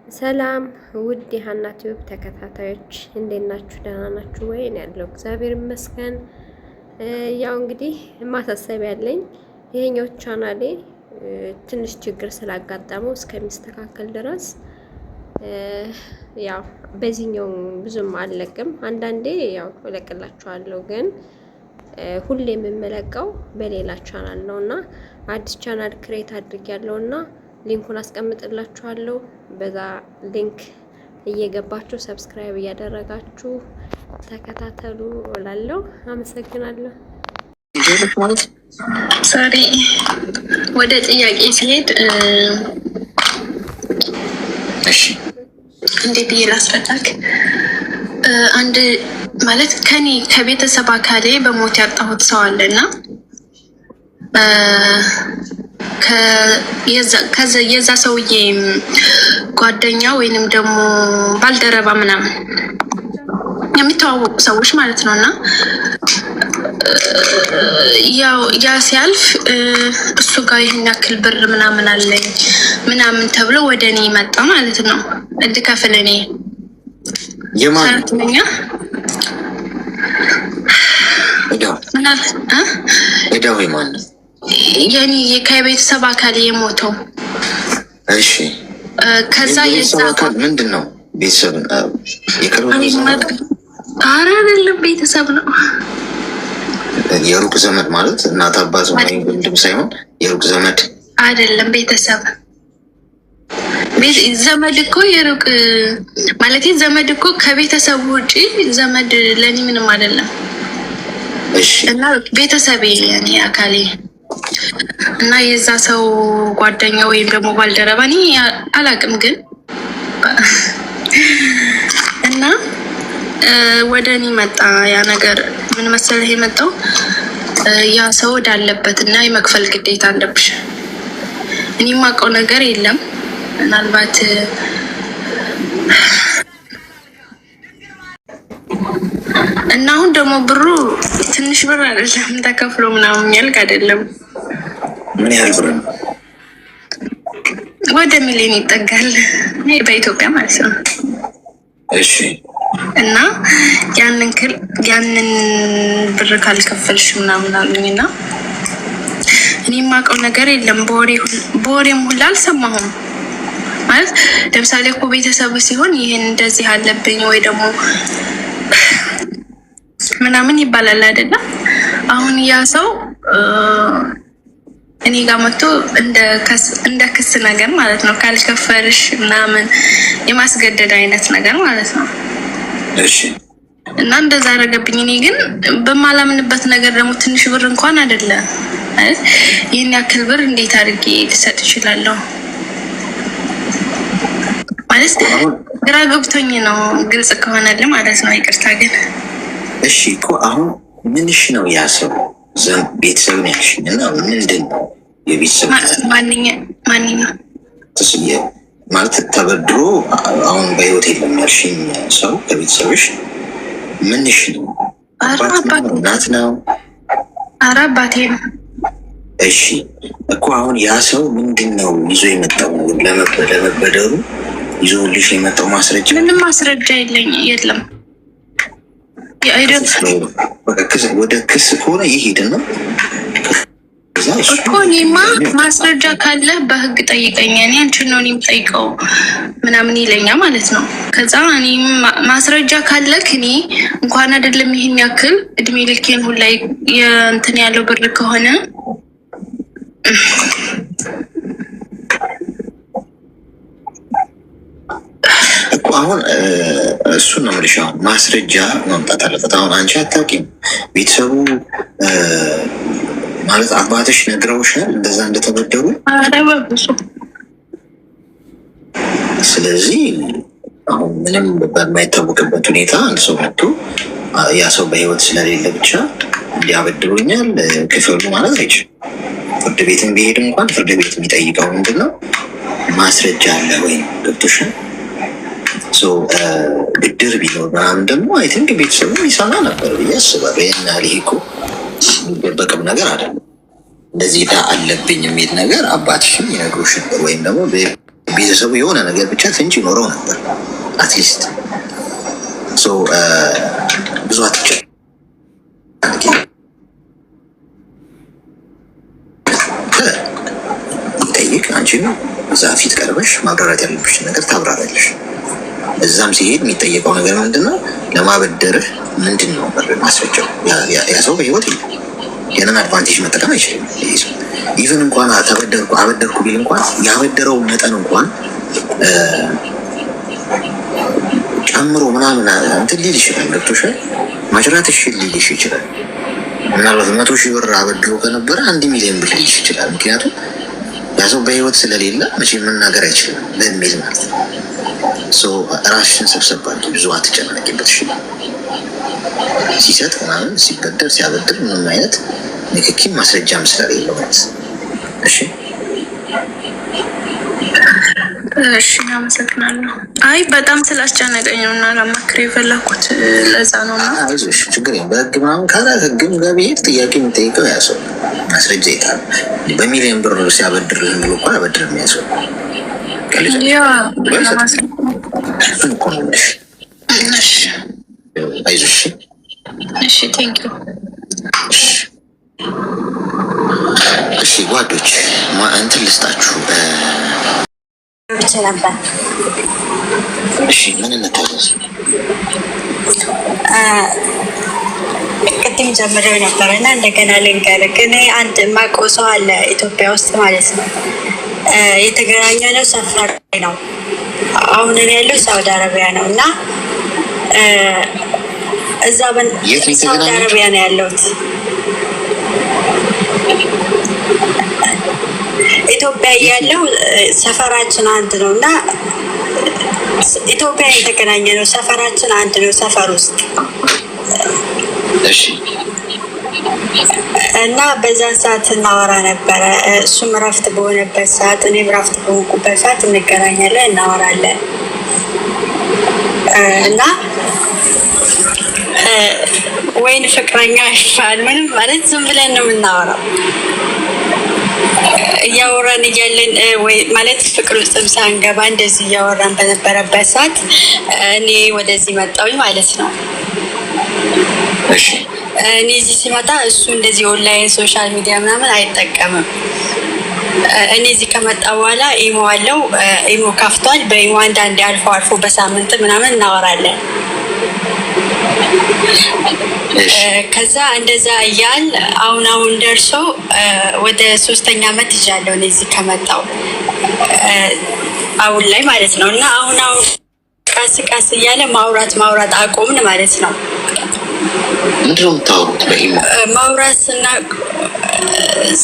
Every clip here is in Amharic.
ሰላም ውድ የሀና ቲዩብ ተከታታዮች እንዴት ናችሁ? ደህና ናችሁ ወይ? እኔ ያለው እግዚአብሔር ይመስገን። ያው እንግዲህ ማሳሰቢያ ያለኝ ይሄኛው ቻናሌ ትንሽ ችግር ስላጋጠመው እስከሚስተካከል ድረስ ያው በዚህኛው ብዙም አልለቅም። አንዳንዴ ያው እለቅላችኋለሁ፣ ግን ሁሌ የምመለቀው በሌላ ቻናል ነውና አዲስ ቻናል ክሬት አድርጌያለሁና ሊንኩን አስቀምጥላችኋለሁ። በዛ ሊንክ እየገባችሁ ሰብስክራይብ እያደረጋችሁ ተከታተሉ እላለሁ። አመሰግናለሁ። ዛሬ ወደ ጥያቄ ሲሄድ እንዴት ብዬ ላስረዳክ? አንድ ማለት ከኔ ከቤተሰብ አካሌ በሞት ያጣሁት ሰው አለና የዛ ሰውዬ ጓደኛ ወይንም ደግሞ ባልደረባ ምናምን የሚተዋወቁ ሰዎች ማለት ነው። እና ያው ያ ሲያልፍ እሱ ጋር ይህን ያክል ብር ምናምን አለኝ ምናምን ተብሎ ወደ እኔ መጣ ማለት ነው። እንድከፍል እኔ ሰራተኛ እዳው ማን ነው? የኔ ከቤተሰብ አካል የሞተው። እሺ ከዛ የቤተሰብ አካል ምንድን ነው? ቤተሰብ የቅርብ አይደለም፣ ቤተሰብ ነው። የሩቅ ዘመድ ማለት እናት አባት ወይም ወንድም ሳይሆን የሩቅ ዘመድ አይደለም፣ ቤተሰብ። ዘመድ እኮ የሩቅ ማለት ዘመድ እኮ ከቤተሰብ ውጪ ዘመድ ለኔ ምንም አይደለም። እና ቤተሰቤ ያኔ አካሌ እና የዛ ሰው ጓደኛ ወይም ደግሞ ባልደረባ እኔ አላቅም፣ ግን እና ወደ እኔ መጣ ያ ነገር። ምን መሰለህ የመጣው ያ ሰው ወዳለበት እና የመክፈል ግዴታ አለብሽ። እኔ የማውቀው ነገር የለም። ምናልባት እና አሁን ደግሞ ብሩ ትንሽ ብር አይደለም፣ ተከፍሎ ምናምን የሚያልቅ አይደለም። ምን ያህል ብር ነው? ወደ ሚሊዮን ይጠጋል በኢትዮጵያ ማለት ነው። እሺ። እና ያንን ብር ካልከፈልሽ ምናምን አሉኝ እና እኔ የማውቀው ነገር የለም። በወሬም ሁላ አልሰማሁም። ማለት ለምሳሌ እኮ ቤተሰብ ሲሆን ይህን እንደዚህ አለብኝ ወይ ደግሞ ምናምን ይባላል አይደለም። አሁን ያ ሰው እኔ ጋር መጥቶ እንደ ክስ ነገር ማለት ነው፣ ካልከፈልሽ ምናምን የማስገደድ አይነት ነገር ማለት ነው። እሺ። እና እንደዛ አደረገብኝ። እኔ ግን በማላምንበት ነገር ደግሞ ትንሽ ብር እንኳን አይደለም ማለት ይህን ያክል ብር እንዴት አድርጌ ልሰጥ እችላለሁ ማለት ግራ ገብቶኝ ነው፣ ግልጽ ከሆነልህ ማለት ነው። ይቅርታ ግን እሺ እኮ አሁን ምንሽ ነው ያ ሰው ቤተሰብ ነው ያልሽኝ እና ምንድን ነው የቤተሰብ ማንኛው ተስዬ ማለት ተበድሮ አሁን በህይወት የለም ያልሽኝ ሰው ከቤተሰብሽ ምንሽ ነው? እናት ነው? ኧረ አባቴ ነው። እሺ እኮ አሁን ያ ሰው ምንድን ነው ይዞ የመጣው ለመበደሩ ይዞልሽ የመጣው ማስረጃ? ምንም ማስረጃ የለም። ወደ ክስ ከሆነ ይሄድ ነው እኮ። እኔማ ማስረጃ ካለ በህግ ጠይቀኝ፣ እኔ አንቺን ነው የምጠይቀው ምናምን ይለኛ ማለት ነው። ከዛ እኔ ማስረጃ ካለክ እኔ እንኳን አይደለም ይሄን ያክል እድሜ ልኬን ሁላ የእንትን ያለው ብር ከሆነ አሁን እሱን ነው የምልሽ። አሁን ማስረጃ ማምጣት አለበት። አሁን አንቺ አታውቂም፣ ቤተሰቡ ማለት አባትሽ ነግረውሻል እንደዛ እንደተበደሩ? ስለዚህ አሁን ምንም በማይታወቅበት ሁኔታ አንድ ሰው መጥቶ ያ ሰው በህይወት ስለሌለ ብቻ እንዲያበድሩኛል ክፈሉ ማለት አይችልም። ፍርድ ቤትም ቢሄድ እንኳን ፍርድ ቤት የሚጠይቀው ምንድን ነው? ማስረጃ አለ ወይ? ገብቶሻል? ብድር ቢኖር ምናምን ደግሞ አይ ቲንክ ቤተሰቡ ይሰማ ነበር ብዬ አስባለሁ። ይህን ያህል እኮ የሚደበቅም ነገር አይደለም። እንደዚህ አለብኝ የሚል ነገር አባትሽም ይነግሩሽ ነበር ወይም ደግሞ ቤተሰቡ የሆነ ነገር ብቻ ፍንጭ ይኖረው ነበር አትሊስት ብዙ አትጨ ጠይቅ አንቺ ነው እዛ ፊት ቀርበሽ ማብራራት ያለብሽ ነገር ታብራራለሽ። እዛም ሲሄድ የሚጠየቀው ነገር ምንድነው? ለማበደርህ ምንድን ነው ማስረጃው? ያ ሰው በህይወት የለም። ያንን አድቫንቴጅ መጠቀም አይችልም። ኢቨን እንኳን አበደርኩ ቢል እንኳን ያበደረው መጠን እንኳን ጨምሮ ምናምን እንትን ሊል ይችላል። ገብቶሻል? ማጅራት እሺ ሊልሽ ይችላል። ምናልባት 100,000 ብር አበድሮ ከነበረ 1 ሚሊዮን ብር ሊልሽ ይችላል። ምክንያቱም ያ ሰው በህይወት ስለሌለ መቼም መናገር አይችልም በሚል ማለት ነው። ራስሽን ሰብሰብ አድርጊ፣ ብዙ አትጨናነቂበት። እሺ ሲሰጥ ምናምን ሲበደር ሲያበድር ምንም አይነት ንክኪም ማስረጃም ስለሌለው ማለት እሺ። እሺ አመሰግናለሁ። አይ በጣም ስላስጨነቀኝ ነው እና ለማክሬ የፈለኩት ለዛ ነው። እና አይዞሽ ችግር የለም። በህግ ምናምን ካላ ህግም ጋር ብሄድ ጥያቄ የሚጠይቀው ያ ሰው ማስረጃ ይታል። በሚሊዮን ብር ሲያበድር ዝም ብሎ እኮ አያበድርም ያ ሰው። አይዞሽ። እሺ ቴንኪው። እሺ ጓዶች እንትን ልስጣችሁ ብቻ ነበር። እሺ ምን እንታዘዝ? ቅድም ጀምረው ነበር እና እንደገና ልንገርህ። እኔ አንድ የማውቀው ሰው አለ ኢትዮጵያ ውስጥ ማለት ነው። የተገናኘ ነው ሰፈር ነው። አሁን እኔ ያለው ሳውዲ አረቢያ ነው እና እዛ ሳውዲ አረቢያ ነው ያለሁት። ኢትዮጵያ ያለው ሰፈራችን አንድ ነው እና ኢትዮጵያ የተገናኘ ነው ሰፈራችን አንድ ነው ሰፈር ውስጥ እና በዛን ሰዓት እናወራ ነበረ። እሱም እረፍት በሆነበት ሰዓት እኔም እረፍት በሆንኩበት ሰዓት እንገናኛለን፣ እናወራለን እና ወይን ፍቅረኛ ይባል ምንም ማለት ዝም ብለን ነው የምናወራው። እያወራን እያለን ወይ ማለት ፍቅር ውስጥም ሳንገባ እንደዚህ እያወራን በነበረበት ሰዓት እኔ ወደዚህ መጣሁኝ ማለት ነው። እኔ እዚህ ሲመጣ እሱ እንደዚህ ኦንላይን ሶሻል ሚዲያ ምናምን አይጠቀምም። እኔ እዚህ ከመጣ በኋላ ኢሞ አለው፣ ኢሞ ከፍቷል። በኢሞ አንዳንዴ አልፎ አልፎ በሳምንት ምናምን እናወራለን። ከዛ እንደዛ እያል አሁን ደርሶ ወደ 3ኛ ዓመት ይዣለሁ እኔ እዚህ ከመጣሁ አሁን ላይ ማለት ነው። እና አሁን ቀስ እያለ ማውራት አቆምን ማለት ነው። ምንድነው የምታወሩት? በኢሞ ማውራት እና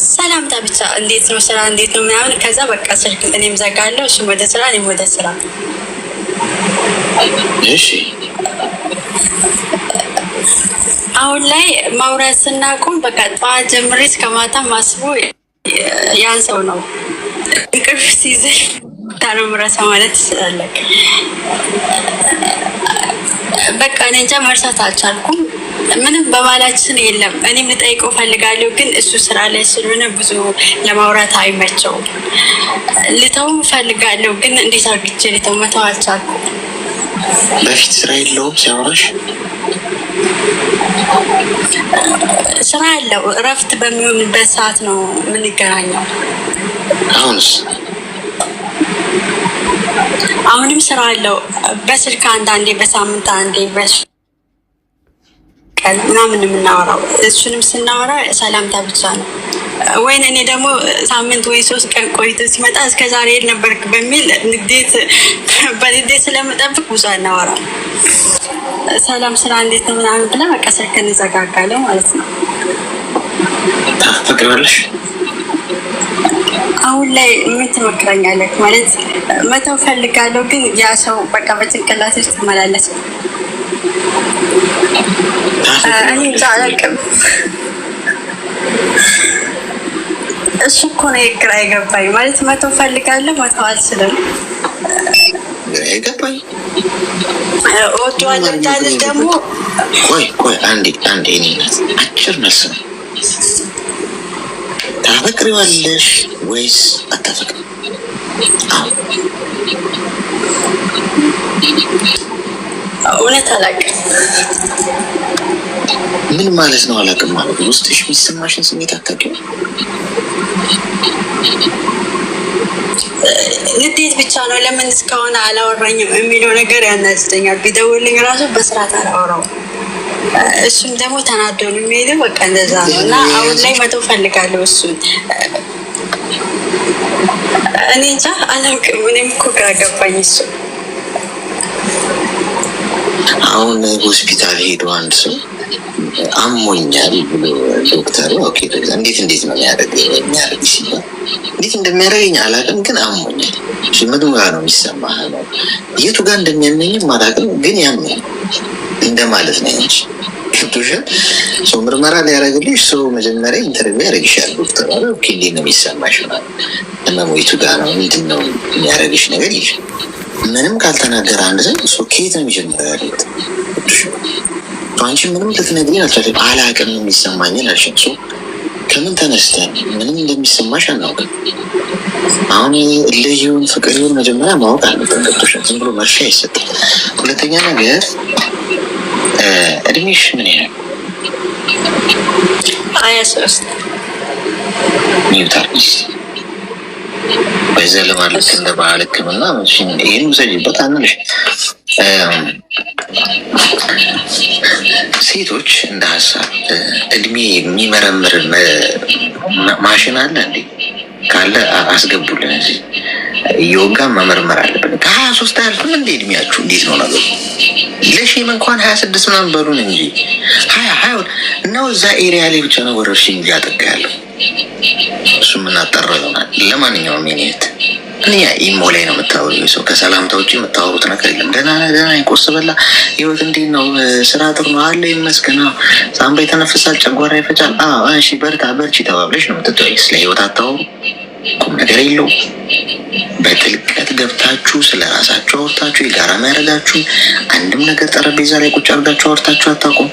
ሰላምታ ብቻ፣ እንዴት ነው ስራ እንዴት ነው ምናምን። ከዛ በቃ ስልክ እኔም ዘጋለሁ፣ እሱም ወደ ስራ እኔም ወደ ስራ። እሺ አሁን ላይ ማውራት ስናቆም በቃ ጠዋት ጀምሬ እስከ ማታ ማስቦ ያን ሰው ነው። እንቅልፍ ሲይዘኝ ታነው ምረሳ ማለት ትችላለህ። በቃ እኔ እንጃ መርሳት አልቻልኩም። ምንም በባላችን የለም። እኔም ልጠይቀው ፈልጋለሁ ግን እሱ ስራ ላይ ስለሆነ ብዙ ለማውራት አይመቸውም። ልተው ፈልጋለሁ ግን እንዴት አድርጌ ልተው? መተው አልቻልኩም። በፊት ስራ የለውም ሲያወራሽ? ስራ አለው። እረፍት በሚሆንበት ሰዓት ነው የምንገናኘው። አሁንስ? አሁንም ስራ አለው። በስልክ አንዳንዴ፣ በሳምንት አንዴ ቀን ምናምን የምናወራው። እሱንም ስናወራ ሰላምታ ብቻ ነው። ወይን እኔ ደግሞ ሳምንት ወይ 3 ቀን ቆይቶ ሲመጣ እስከ ዛሬ የት ነበርክ በሚል በንዴት ስለምጠብቅ ብዙ አናወራም። ሰላም ስራ እንዴት ነው ምናምን ብላ በቃ ስልክ እንዘጋጋለን ማለት ነው። ታፈቅራለሽ? አሁን ላይ ምን ትመክረኛለህ? ማለት መተው ፈልጋለሁ ግን ያ ሰው በቃ በጭንቅላት ውስጥ ተመላለሰ። እኔ አላውቅም። እሱ እኮ ነው ግራ የገባኝ። ማለት መተው ፈልጋለሁ መተው አልችልም። የገባኝ ወጥቷል እንዳልል ደግሞ ቆይ አንዴ እኔ ናት አጭር መልስ ነው። ታፈቅሪዋለሽ ወይስ አታፈቅሪም? እውነት አላውቅም። ምን ማለት ነው አላውቅም ማለት? ውስጥሽ የሚሰማሽን ስሜት አታውቂም? ንዴት ብቻ ነው። ለምን እስካሁን አላወራኝም የሚለው ነገር ያናዝደኛል። ቢደውልኝ ራሱ በስርዓት አላወራው። እሱም ደግሞ ተናደሉ የሚሄደው በቃ እንደዛ ነው። እና አሁን ላይ መተው ፈልጋለሁ እሱን። እኔ እንጃ አላውቅም። እኔም እኮ ግራ ገባኝ እሱ። አሁን ሆስፒታል ሄዶ አንድ ሰው አሞኛል ብሎ ዶክተሩ ኦኬ እንዴት ነው የሚያደርግ ሲባል እንዴት እንደሚያደርገኝ አላውቅም፣ ግን አሞኛል። ምኑ ጋር ነው የሚሰማህ ነው የቱ ጋር እንደሚያመኝም አላውቅም፣ ግን ያመኝ እንደማለት ነው እንጂ ገብቶሻል። ሰው ምርመራ ሊያደርግልሽ ሰው መጀመሪያ ኢንተርቪው ያደርግሻል ዶክተር አለ። ኦኬ እንዴት ነው የሚሰማሽ ነው ህመሙ የቱ ጋር ነው ምንድን ነው የሚያደርግሽ ነገር ይል ምንም ካልተናገረ አንድ ሰው ከየት ነው የሚጀምረው ያለት አንቺ ምንም ልትነግሪኝ አልቻልሽም። አላውቅም የሚሰማኝን አልሽም። ሰው ከምን ተነስተን ምንም እንደሚሰማሽ አናውቅም። አሁን ልዩን ፍቅር ይሁን መጀመሪያ ማወቅ አለብን። ገብቶሻል? ዝም ብሎ መርሻ አይሰጥም። ሁለተኛ ነገር እድሜሽ ምን ያህል? 23 ሚውታር በዛ ለማለት እንደ ባህል ሕክምና ይህን ውሰጂበት አንልሽ። ሴቶች እንደ ሀሳብ እድሜ የሚመረምር ማሽን አለ እንዴ? ካለ አስገቡልን። እዚህ እየወጋ መመርመር አለብን። ከ23 አያልፍም እንዴ እድሜያችሁ? እንዴት ነው ነገሩ? ለሺም እንኳን 26 ምናምን በሉን እንጂ 20 ነው። እዛ ኤሪያ ላይ ብቻ ነው ወረርሽኝ እያጠቃ ያለው። እሱ የምናጠራው ይሆናል። ለማንኛውም ኔት እኔ ኢሞ ላይ ነው የምታወሪው። ሰው ከሰላምታ ውጭ የምታወሩት ነገር የለም። ደህና ቁርስ በላ፣ ህይወት እንዴት ነው? ስራ ጥሩ ነው አለ ይመስገን። ሳምባ ይተነፍሳል፣ ጨጓራ ይፈጫል። እሺ በርታ በርቺ ተባብለሽ ነው የምትጠይ። ስለ ህይወት አታወሩ። ቁም ነገር የለው። በጥልቀት ገብታችሁ ስለ ራሳችሁ አውርታችሁ የጋራ የሚያደርጋችሁ አንድም ነገር ጠረጴዛ ላይ ቁጭ አድርጋችሁ አውርታችሁ አታውቁም።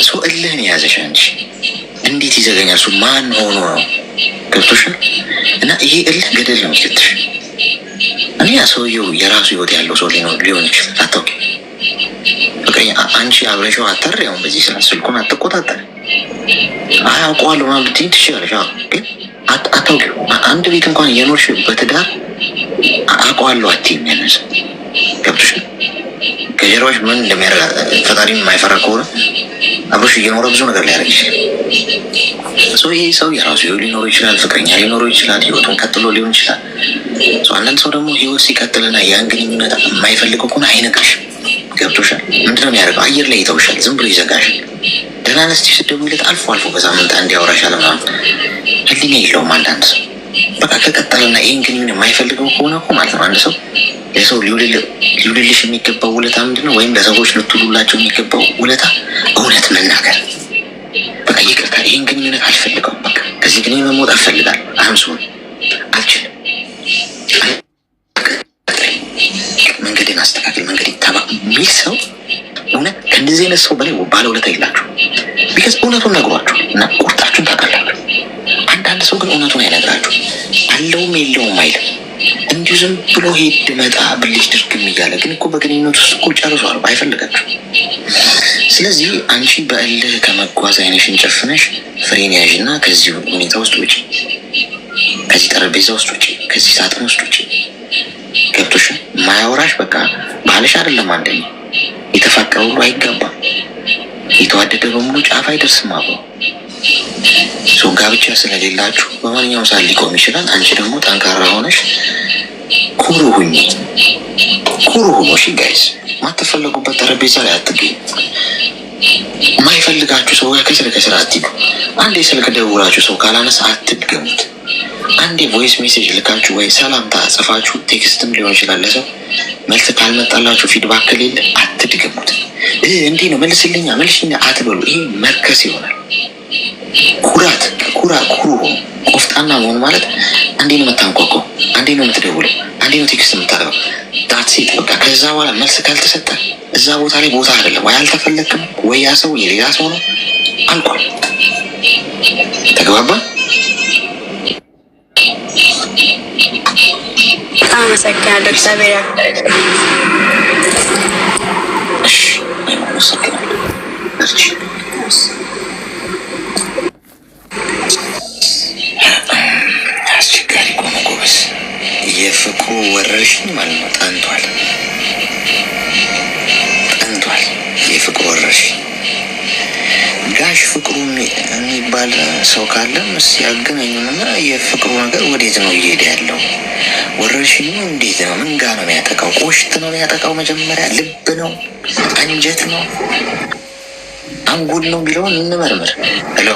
ሰው እልህን የያዘሽ አንቺ እንዴት ይዘገኛል? እሱ ማን ሆኖ ነው? ገብቶሻል? እና ይሄ እልህ ገደል ነው የሚከትሽ። እኔ ሰውየው የራሱ ህይወት ያለው ሰው ሊሆን ይችላል። አታውቂ ፍቅረኛ አንቺ አብረሽው አታር ያው በዚህ ሰዓት ስልኩን አትቆጣጠር። አያውቀዋለሁ ምናምን ብትይኝ ትችላለሽ፣ ግን አታውቂው። አንድ ቤት እንኳን እየኖርሽ በትዳር አውቀዋለሁ አትይም። ያነሰ ገብቶሻል? ከጀርባሽ ምን እንደሚያደርግ ፈጣሪ የማይፈራ ከሆነ አብሮሽ እየኖረ ብዙ ነገር ሊያደርግ ይችላል። ይሄ ሰው የራሱ ህይወት ሊኖረው ይችላል፣ ፍቅረኛ ሊኖረው ይችላል፣ ህይወቱን ቀጥሎ ሊሆን ይችላል። አንዳንድ ሰው ደግሞ ህይወት ሲቀጥልና ያን ግንኙነት የማይፈልገው ከሆነ አይነግርሽም። ገብቶሻል? ምንድነው የሚያደርገው? አየር ላይ ይተውሻል፣ ዝም ብሎ ይዘጋሻል። ደህና ነሽ ስትደውይለት አልፎ በሳምንት አንድ ያወራሻል ምናምን። ህሊና የለውም አንዳንድ ሰው። በቃ ከቀጠለና ይህን ግንኙነት የማይፈልገው ከሆነ እኮ ማለት ነው አንድ ሰው ለሰው ሊውልልሽ የሚገባው ውለታ ምንድነው? ወይም ለሰዎች ልትውሉላቸው የሚገባው ውለታ እውነት መናገር። በቃ ይቅርታ፣ ይህን ግንኙነት አልፈልገውም፣ በቃ ከዚህ ግንኙነት መውጣት እፈልጋለሁ፣ አምሶን አልችልም፣ መንገድን አስተካክል፣ መንገድ ይተባ የሚል ሰው እውነት ከእንደዚህ አይነት ሰው በላይ ባለውለታ የላችሁ። ቢከስ እውነቱን ነግሯችሁ እና ቁርጣችሁን ታውቃላችሁ። አንዳንድ ሰው ግን እውነቱን አይነግራችሁ፣ አለውም የለውም አይልም። እንዲሁ ዝም ብሎ ሄድ መጣ ብልሽ ድርግም እያለ ግን እኮ በግንኙነት ውስጥ እኮ ጨርሷል፣ አይፈልጋችሁ። ስለዚህ አንቺ በእልህ ከመጓዝ አይነሽን ጨፍነሽ ፍሬን ያዥና ከዚህ ሁኔታ ውስጥ ውጪ፣ ከዚህ ጠረጴዛ ውስጥ ውጪ፣ ከዚህ ሳጥን ውስጥ ውጪ። ገብቶሽ ማያወራሽ በቃ ባልሽ አይደለም። አንደኛ የተፋቀረ ሁሉ አይጋባም፣ የተዋደደ በሙሉ ጫፍ አይደርስም አብሮ። ሰው ጋብቻ ስለሌላችሁ በማንኛውም ሰዓት ሊቆም ይችላል። አንቺ ደግሞ ጠንካራ ሆነሽ ኩሩ ሁኚ፣ ኩሩ ሁኑ። እሺ ጋይስ፣ ማትፈለጉበት ጠረጴዛ ላይ አትገኙ። የማይፈልጋችሁ ሰው ጋር ከስር አትሂዱ። አንዴ ስልክ ደውላችሁ ሰው ካላነሳ አትድገሙት። አንዴ ቮይስ ሜሴጅ ልካችሁ ወይ ሰላምታ ጽፋችሁ ቴክስትም ሊሆን ይችላል ለሰው መልስ ካልመጣላችሁ ፊድባክ ከሌለ አትድገሙት። እንዲህ ነው መልስልኛ መልሽኛ አትበሉ። ይሄ መርከስ ይሆናል። ኩሩ ሆኑ። ቆፍጣና መሆን ማለት አንዴ ነው የምታንኳኳው፣ አንዴ ነው የምትደውለው፣ አንዴ ነው ቴክስት የምታደርገው። ዳትሴት በቃ። ከዛ በኋላ መልስ ካልተሰጠ እዛ ቦታ ላይ ቦታ አይደለም፣ ወይ አልተፈለግክም፣ ወይ ያ ሰው የሌላ ሰው ነው፣ አልቋል። ተግባባ? በጣም አመሰግናለሁ። እግዚአብሔር ያክብርልኝ። አስቸጋሪ እኮ ነው ጎበዝ። የፍቅሩ ወረርሽኝ ማለት ነው። ጠንቷል። የፍቅሩ ወረርሽኝ ጋሽ ፍቅሩ የሚባል ሰው ካለ ምስ ያገናኙንና የፍቅሩ ነገር ወዴት ነው እየሄደ ያለው? ወረርሽኙ እንዴት ነው? ምን ጋ ነው የሚያጠቃው? ቆሽት ነው የሚያጠቃው? መጀመሪያ ልብ ነው? አንጀት ነው? አንጎል ነው ቢለውን እንመርምር። ሄሎ